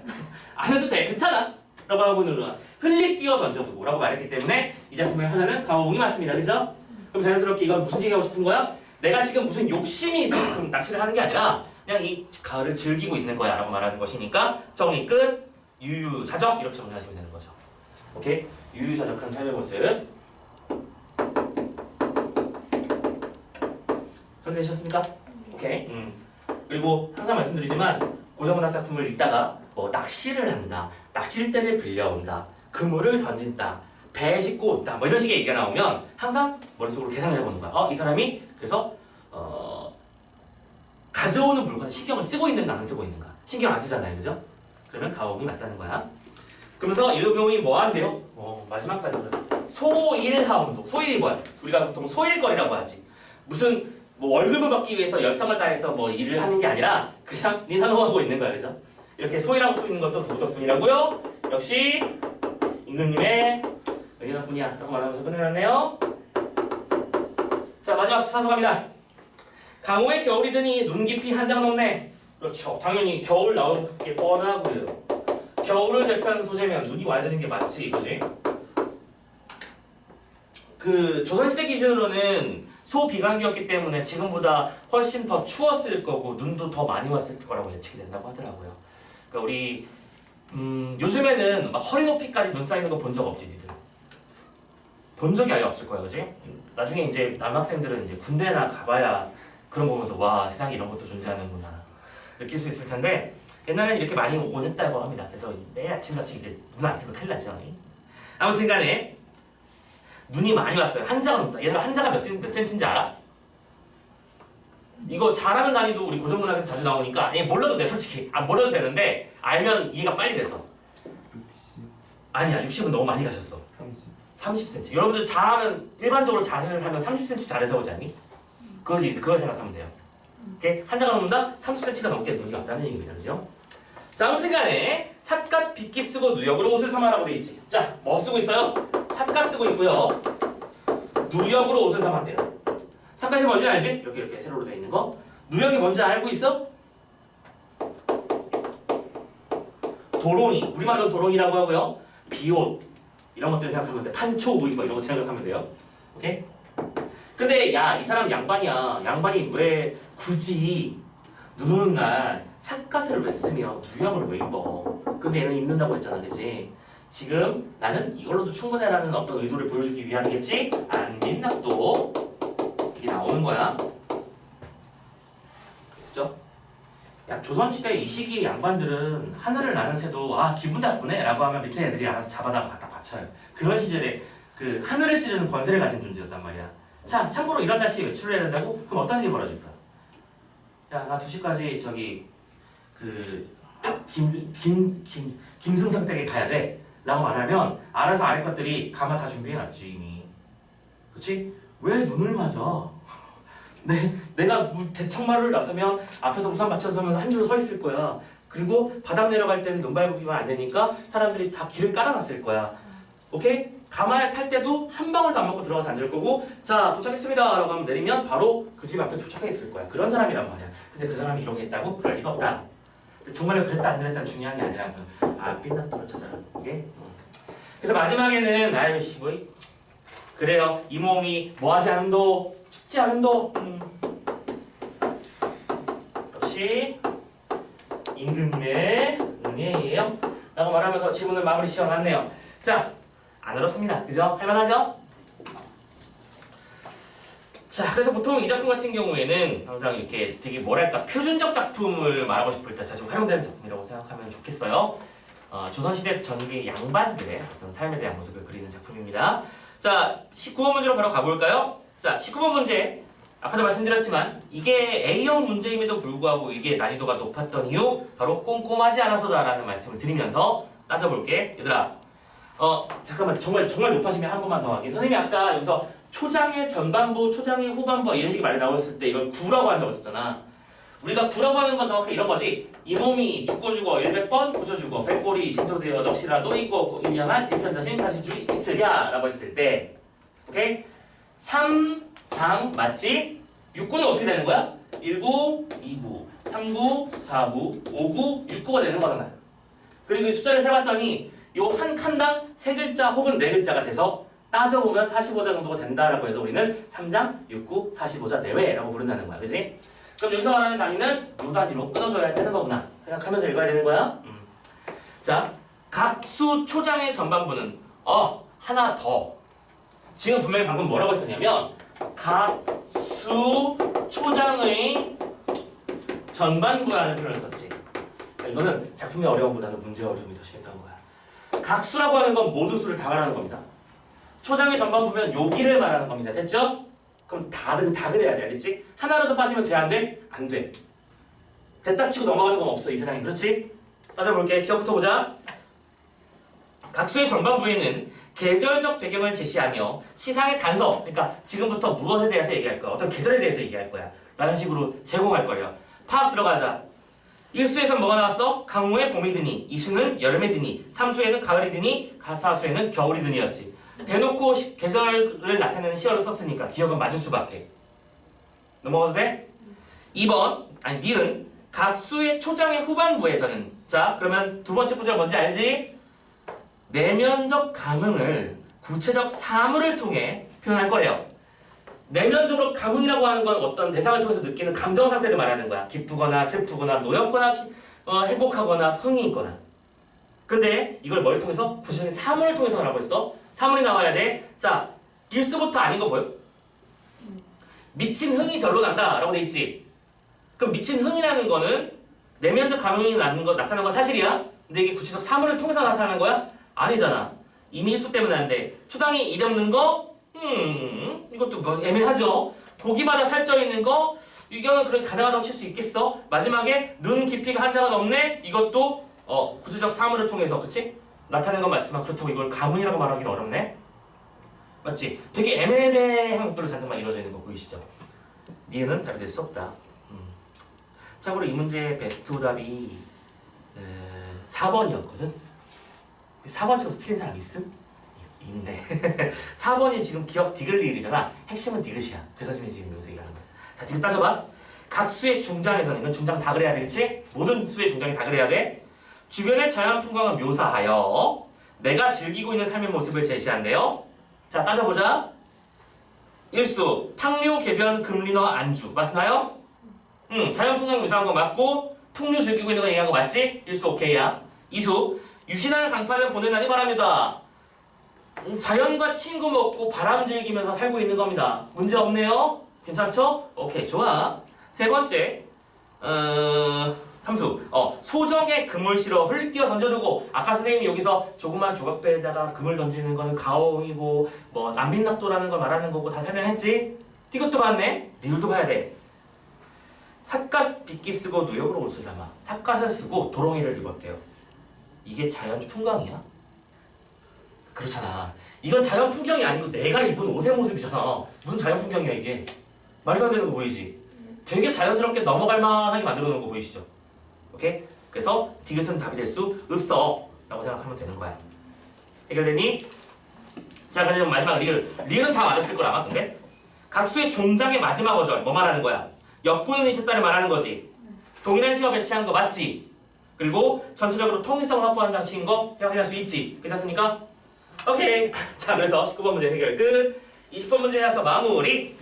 안 해도 돼. 괜찮아. 라고 하고 있는 거야. 흘리 띄어 던져두고 라고 말했기 때문에 이 작품의 화자는 가옹이 맞습니다. 그죠? 그럼 자연스럽게 이건 무슨 얘기하고 싶은 거야? 내가 지금 무슨 욕심이 있어서 낚시를 하는 게 아니라 그냥 이 가을을 즐기고 있는 거야 라고 말하는 것이니까 정리 끝. 유유자적 이렇게 정리하시면 되는 거죠. 오케이? 유유자적한 삶의 모습. 정리되셨습니까? 오케이. 그리고 항상 말씀드리지만 고전문학 작품을 읽다가 낚시를 한다, 낚싯대를 빌려온다, 그물을 던진다, 배 싣고 온다, 이런 식의 얘기가 나오면 항상 머릿속으로 계산을 해보는 거야. 이 사람이 그래서 가져오는 물건에 신경을 쓰고 있는가 안 쓰고 있는가. 신경 안 쓰잖아요, 그죠? 그러면 가옥이 맞다는 거야. 그러면서 이놈이 뭐 한대요? 마지막까지 소일하운도. 소일이 뭐야? 우리가 보통 소일거리라고 하지. 무슨 월급을 받기 위해서 열성을 다해서 일을 하는 게 아니라 그냥 니나노하고 있는 거야, 그죠? 이렇게 소일하고 쓰고 있는 것도 도구 덕분이라고요. 역시 임금님의 은혜 덕분이야 라고 말하면서 끝내놨네요. 자, 마지막 수사서 갑니다. 강호에 겨울이 드니 눈 깊이 한 장 넘네. 그렇죠. 당연히 겨울 나올 게 뻔하고요. 겨울을 대표하는 소재면 눈이 와야 되는 게 맞지, 이거지? 그 조선시대 기준으로는 소비강기였기 때문에 지금보다 훨씬 더 추웠을 거고 눈도 더 많이 왔을 거라고 예측이 된다고 하더라고요. 그러니까 우리 요즘에는 막 허리 높이까지 눈 쌓이는 거 본 적 없지, 니들? 본 적이 아예 없을 거야, 그지? 나중에 이제 남학생들은 이제 군대나 가봐야 그런 거 보면서 와, 세상에 이런 것도 존재하는구나 느낄 수 있을 텐데 옛날에는 이렇게 많이 오곤 했다고 합니다. 그래서 매일 아침같이 이제 눈 안 쓰면 큰일 나죠. 아무튼 간에 눈이 많이 왔어요. 한자가 높다. 얘들아, 한자가 몇 센치인지 알아? 이거 잘하는 단위도 우리 고전문학에서 자주 나오니까 몰라도 돼, 솔직히. 몰라도 되는데 알면 이해가 빨리 돼서. 아니야, 60은 너무 많이 가셨어. 30cm. 여러분들 잘하면, 일반적으로 자세를 사면 30cm 잘해서 오지 않니? 그걸 생각하면 돼요. 이렇게 한자가 넘는다? 30cm가 넘게 눈이 왔다는 얘기입니다. 그죠? 자, 아무튼 간에 삿갓 빗기 쓰고 누역으로 옷을 삼아라고 돼 있지. 자, 뭐 쓰고 있어요? 삿갓 쓰고 있고요. 누역으로 옷을 삼았대요. 삿갓이 뭔지 알지? 이렇게 세로로 돼 있는 거. 누역이 뭔지 알고 있어? 도롱이, 우리말로 도롱이라고 하고요. 비옷, 이런 것들을 생각하면 돼. 판초, 우이 이런 거 생각하면 돼요. 오케이? 근데 야, 이 사람 양반이야. 양반이 왜 굳이 눈 오는 날 삿갓을 왜 쓰며 누역을 왜 입어? 근데 얘는 입는다고 했잖아, 그치? 지금 나는 이걸로도 충분해라는 어떤 의도를 보여주기 위함이겠지? 안 민납도 이게 나오는 거야. 그죠? 야, 조선시대 이 시기 양반들은 하늘을 나는 새도 아 기분 나쁘네 라고 하면 밑에 애들이 알아서 잡아다가 갖다 바쳐요. 그런 시절에 그 하늘을 찌르는 권세를 가진 존재였단 말이야. 자, 참고로 이런 날씨에 외출을 해야 된다고? 그럼 어떤 일이 벌어질까? 야, 나 2시까지 저기 김승상 댁에 가야 돼 라고 말하면 알아서 아래 것들이 가마 다 준비해놨지 이미. 그치? 왜 눈을 맞아? 내가 대청마루를 나서면 앞에서 우산 받쳐서면서 한 줄 서 있을 거야. 그리고 바닥 내려갈 때는 눈 밟으면 안 되니까 사람들이 다 길을 깔아놨을 거야. 오케이? 가마에 탈 때도 한 방울도 안 맞고 들어가서 앉을 거고, 자 도착했습니다 라고 하면 내리면 바로 그 집 앞에 도착해 있을 거야. 그런 사람이란 말이야. 근데 그 사람이 이러고 있다고? 그럴 리가 없다. 정말로 그랬다 안 그랬다 중요한 게 아니라 삔납도를 찾아라. 오케이? 그래서 마지막에는 아유 씨 뭐 그래요. 이 몸이 뭐하지 않은도 춥지 않은도 역시 임금님의 은혜예요 라고 말하면서 지문을 마무리 지어놨네요. 자, 안 어렵습니다. 그죠? 할만하죠? 자, 그래서 보통 이 작품 같은 경우에는 항상 이렇게 되게 뭐랄까 표준적 작품을 말하고 싶을 때 자주 활용되는 작품이라고 생각하면 좋겠어요. 조선시대 전기 양반들의 어떤 삶에 대한 모습을 그리는 작품입니다. 자, 19번 문제로 바로 가볼까요? 자, 19번 문제 아까도 말씀드렸지만 이게 A형 문제임에도 불구하고 이게 난이도가 높았던 이유 바로 꼼꼼하지 않아서다라는 말씀을 드리면서 따져볼게. 얘들아 잠깐만 정말 높아지면 한 번만 더 하게. 선생님이 아까 여기서 초장의 전반부, 초장의 후반부 이런 식의 말이 나왔을 때 이걸 구라고 한다고 했었잖아. 우리가 구라고 하는 건 정확히 이런 거지. 이 몸이 죽고 100번 고쳐주고 백골이 신도되어 넋이라 노있고 유명한 일편다신 가실 줄 있으랴 라고 했을 때 오케이? 3장 맞지? 6구는 어떻게 되는 거야? 1구, 2구, 3구, 4구, 5구, 6구가 되는 거잖아. 그리고 이 숫자를 세봤더니 요 한 칸당 3글자 혹은 4글자가 돼서 따져보면 45자 정도가 된다라고 해서 우리는 3장, 6구, 45자 내외라고 부른다는 거야. 그지? 그럼 여기서 말하는 단위는 요 단위로 끊어줘야 되는 거구나 생각하면서 읽어야 되는 거야. 자, 각수 초장의 전반부는 하나 더. 지금 분명히 방금 뭐라고 했었냐면 각수 초장의 전반부라는 표현을 썼지. 이거는 작품의 어려움보다는 문제의 어려움이 더 심했던 거야. 각수라고 하는 건 모든 수를 다 말하는 겁니다. 초장의 전반부면 여기를 말하는 겁니다. 됐죠? 그럼 다 그래야 돼. 알겠지? 하나라도 빠지면 돼? 안 돼? 안 돼. 됐다 치고 넘어가는 건 없어 이 세상에. 그렇지? 따져볼게. 기억부터 보자. 각수의 전반부에는 계절적 배경을 제시하며 시상의 단서, 그러니까 지금부터 무엇에 대해서 얘기할 거야. 어떤 계절에 대해서 얘기할 거야. 라는 식으로 제공할 거예요. 파악 들어가자. 1수에서는 뭐가 나왔어? 강우에 봄이 드니, 2수는 여름에 드니, 3수에는 가을이 드니, 4수에는 겨울이 드니였지. 대놓고 계절을 나타내는 시어를 썼으니까 기억은 맞을 수밖에. 넘어가도 돼? 2번, 니은 각수의 초장의 후반부에서는 자, 그러면 두 번째 구절 뭔지 알지? 내면적 감흥을 구체적 사물을 통해 표현할 거래요. 내면적으로 감흥이라고 하는 건 어떤 대상을 통해서 느끼는 감정 상태를 말하는 거야. 기쁘거나 슬프거나 노엽거나 행복하거나 흥이 있거나. 근데 이걸 뭘 통해서? 구체적인 사물을 통해서 말하고 있어. 사물이 나와야 돼. 자, 1수부터 아닌 거 보여? 미친 흥이 절로 난다 라고 돼 있지. 그럼 미친 흥이라는 거는 내면적 감흥이 나타나는 건 사실이야? 근데 이게 구체적 사물을 통해서 나타나는 거야? 아니잖아. 이미 1수 때문에 안 돼. 초당이 일 없는 거? 이것도 뭐 애매하죠. 고기마다 살쪄 있는 거? 이거는 그렇게 가능하다고 칠 수 있겠어? 마지막에 눈 깊이가 한 자가 넘네? 이것도 구체적 사물을 통해서 그치? 나타내는 건 맞지만 그렇다고 이걸 감흥이라고 말하기는 어렵네? 맞지? 되게 애매한 것들로 잔뜩만 이루어져 있는 거 보이시죠? 니은은 답이 될 수 없다. 참고로 이 문제의 베스트 오답이 4번이었거든? 4번 찍어서 틀린 사람 있음? 있네. 4번이 지금 기억 디귿리을이잖아. 핵심은 디귿이야. 그래서 지금 여기서 얘기하는 거야. 자, 디귿 따져봐. 각 수의 중장에서는 이건 중장 다 그래야 되겠지? 모든 수의 중장이 다 그래야 돼. 주변의 자연 풍광을 묘사하여 내가 즐기고 있는 삶의 모습을 제시한대요. 자, 따져보자. 1수 탕류, 개변, 금리너, 안주 맞나요? 자연 풍광 묘사한 거 맞고 풍류 즐기고 있는 거 얘기한 거 맞지? 1수 오케이야. 2수 유신하는 강파는 보내나니 바랍니다. 자연과 친구 먹고 바람 즐기면서 살고 있는 겁니다. 문제 없네요? 괜찮죠? 오케이, 좋아. 세 번째, 삼수. 소정에 금을 실어 흘리뛰어 던져두고, 아까 선생님이 여기서 조그만 조각배에다가 금을 던지는 거는 가옹이고 뭐 안빈납도라는 걸 말하는 거고 다 설명했지? 이것도 봤네? 리을도 봐야 돼. 삿갓 빗기 쓰고 누역으로 옷을 담아 삿갓을 쓰고 도롱이를 입었대요. 이게 자연 풍광이야? 그렇잖아. 이건 자연 풍경이 아니고 내가 입은 옷의 모습이잖아. 무슨 자연 풍경이야 이게. 말도 안 되는 거 보이지? 되게 자연스럽게 넘어갈 만하게 만들어 놓은 거 보이시죠? 오케이? 그래서 디귿은 답이 될 수 없어 라고 생각하면 되는 거야. 해결되니? 자, 그럼 마지막 리을. 리을은 다 맞았을 거라 아마. 근데 각수의 종장의 마지막 어절 뭐 말하는 거야? 역군은 있었다를 말하는 거지. 동일한 시가 배치한 거 맞지? 그리고 전체적으로 통일성을 확보한다는 식인 거 확인할 수 있지. 괜찮습니까? 오케이. 자, 그래서 19번 문제 해결 끝. 20번 문제 해서 마무리.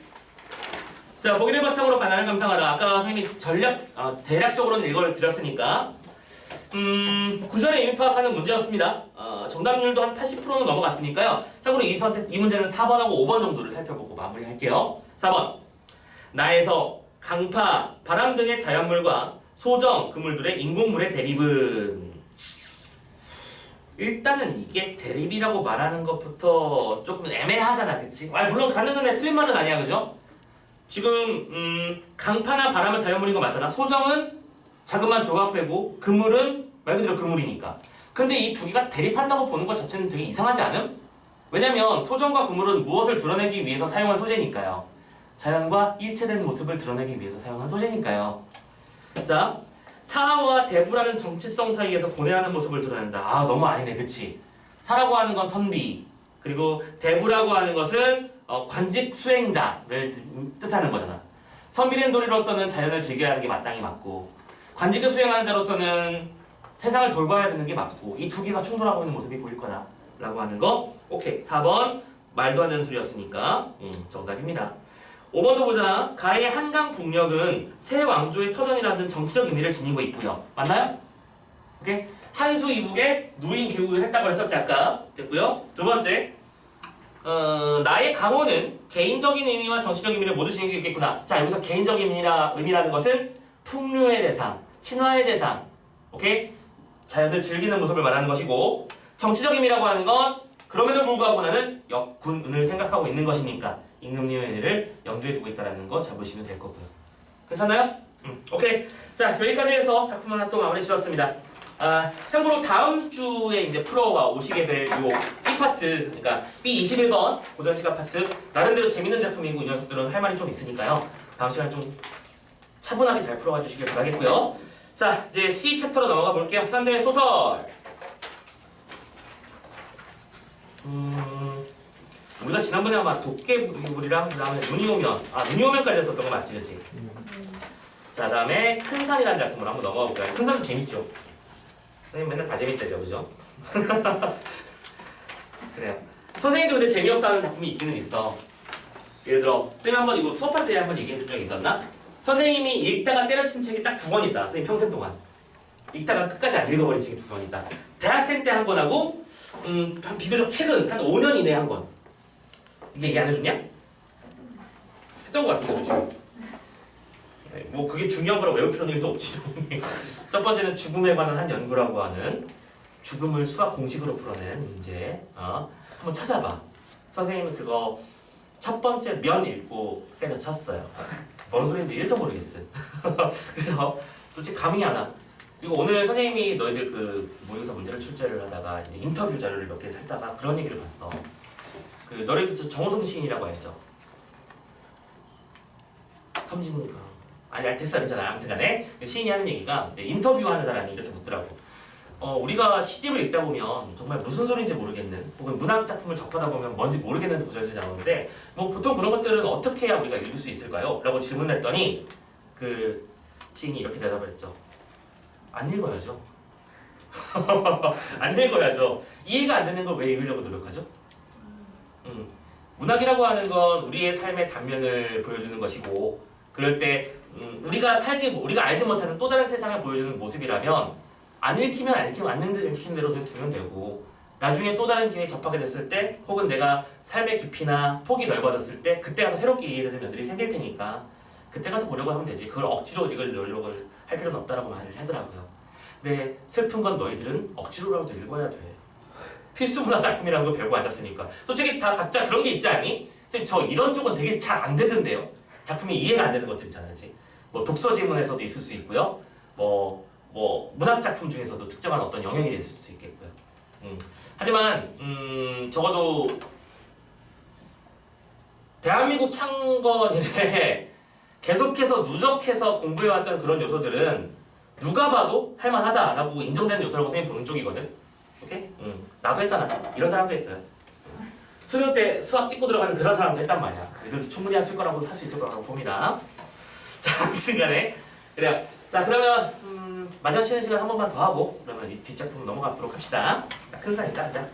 자, 보기를 바탕으로 가난을 감상하라. 아까 선생님이 대략적으로는 읽어드렸으니까 구절의 의미 파악하는 문제였습니다. 정답률도 한 80%는 넘어갔으니까요. 참고로 이 문제는 4번하고 5번 정도를 살펴보고 마무리할게요. 4번. 나에서 강파, 바람 등의 자연물과 소정, 그물들의 인공물의 대립은 일단은 이게 대립이라고 말하는 것부터 조금 애매하잖아, 그치? 물론 가능은 틀린 말은 아니야, 그죠? 지금 강파나 바람은 자연물인 거 맞잖아. 소정은 자그마한 조각배고 그물은 말 그대로 그물이니까. 근데 이 두 개가 대립한다고 보는 것 자체는 되게 이상하지 않음? 왜냐면 소정과 그물은 무엇을 드러내기 위해서 사용한 소재니까요. 자연과 일체된 모습을 드러내기 위해서 사용한 소재니까요. 자, 사와 대부라는 정체성 사이에서 고뇌하는 모습을 드러낸다. 너무 아니네, 그치? 사라고 하는 건 선비, 그리고 대부라고 하는 것은 관직 수행자를 뜻하는 거잖아. 선비된 도리로서는 자연을 즐겨야 하는 게 마땅히 맞고, 관직을 수행하는 자로서는 세상을 돌봐야 되는 게 맞고, 이 두 개가 충돌하고 있는 모습이 보일 거다 라고 하는 거. 오케이, 4번 말도 안 되는 소리였으니까 정답입니다. 5번도 보자. 가의 한강 북녘은 새 왕조의 터전이라는 정치적 의미를 지니고 있고요. 맞나요? 오케이? 한수 이북에 누인 교육을 했다고 했었지 아까. 됐고요. 두 번째, 나의 강호는 개인적인 의미와 정치적 의미를 모두 지니고 있겠구나. 자, 여기서 개인적인 의미라는 것은 풍류의 대상, 친화의 대상, 오케이? 자연을 즐기는 모습을 말하는 것이고, 정치적 의미라고 하는 건 그럼에도 불구하고 나는 역군운을 생각하고 있는 것이니까 임금님의 은혜를 염두에 두고 있다는 거 잡으시면 될 거고요. 괜찮나요? 오케이. 자, 여기까지 해서 작품 하나 또 마무리 지었습니다. 참고로 다음 주에 이제 풀어가 오시게 될 요 B 파트, 그러니까 B21번 고전시가 파트, 나름대로 재밌는 작품이고 이 녀석들은 할 말이 좀 있으니까요. 다음 시간에 좀 차분하게 잘 풀어가 주시길 바라겠고요. 자, 이제 C 챕터로 넘어가 볼게요. 현대 소설. 우리가 지난번에 아마 도깨비불이랑 그 다음에 눈이 오면까지 했었던 거 맞지, 그치? 자, 다음에 큰 산이라는 작품으로 한번 넘어가 볼까요? 큰 산도 재밌죠? 선생님 맨날 다 재밌대죠, 그죠? 그래요. 선생님도 근데 재미없어 하는 작품이 있기는 있어. 예를 들어, 선생님 한번 이거 수업할 때 한번 얘기해 준 적이 있었나? 선생님이 읽다가 때려친 책이 딱 2권 있다. 선생님 평생 동안. 읽다가 끝까지 안 읽어버린 책이 2권 있다. 대학생 때 한 권하고, 비교적 최근, 한 5년 이내에 한 권. 이게 얘기 안 해주냐? 했던 것 같은데, 지금. 뭐 그게 중요한 거라고 외울 필요는 일도 없지. 첫 번째는 죽음에 관한 한 연구라고 하는 죽음을 수학 공식으로 풀어낸 문제. 한번 찾아봐. 선생님은 그거 첫 번째 면 읽고 때려쳤어요. 뭔 소리인지 1도 모르겠어. 그래서 도대체 감이 안 와. 그리고 오늘 선생님이 너희들 그 모의고사 문제를 출제를 하다가 이제 인터뷰 자료를 몇 개 살다가 그런 얘기를 봤어. 그 너희들 정호성 시인이라고 했죠. 섬진가. 됐어, 괜찮아. 아무튼간에 시인이 하는 얘기가 이제 인터뷰하는 사람이 이렇게 묻더라고. 우리가 시집을 읽다 보면 정말 무슨 소리인지 모르겠는, 혹은 문학 작품을 접하다 보면 뭔지 모르겠는 구절들이 나오는데, 뭐 보통 그런 것들은 어떻게 해야 우리가 읽을 수 있을까요? 라고 질문을 했더니 그 시인이 이렇게 대답을 했죠. 안 읽어야죠. 안 읽어야죠. 이해가 안 되는 걸 왜 읽으려고 노력하죠? 문학이라고 하는 건 우리의 삶의 단면을 보여주는 것이고, 그럴 때 우리가 알지 못하는 또 다른 세상을 보여주는 모습이라면 안 읽히면 안 읽히면 안 읽히는 대로 그냥 두면 되고 나중에 또 다른 기회에 접하게 됐을 때 혹은 내가 삶의 깊이나 폭이 넓어졌을 때 그때 가서 새롭게 이해되는 면들이 생길 테니까 그때 가서 보려고 하면 되지 그걸 억지로 읽을 노력을 할 필요는 없다라고 말을 하더라고요. 근데 슬픈 건 너희들은 억지로라도 읽어야 돼. 필수 문화 작품이라는 걸 배우고 앉았으니까. 솔직히 다 각자 그런 게 있지 않니? 선생님 저 이런 쪽은 되게 잘 안 되던데요. 작품이 이해가 안 되는 것들 있잖아요. 그치? 뭐 독서 지문에서도 있을 수 있고요. 뭐 문학 작품 중에서도 특정한 어떤 영역이 있을 수 있겠고요. 하지만 적어도 대한민국 창건 이래 계속해서 누적해서 공부해왔던 그런 요소들은 누가 봐도 할만하다라고 인정되는 요소라고 선생님 보는 쪽이거든. 오케이? 나도 했잖아. 이런 사람도 있어요. 수능 때 수학 찍고 들어가는 그런 사람도 했단 말이야. 애들도 충분히 할 수 있을 거라고 봅니다. 자, 아무튼간에 그래요. 자, 그러면 마지막 쉬는 시간 한 번만 더 하고 그러면 이 뒷작품 넘어가도록 합시다. 큰 사니까 자.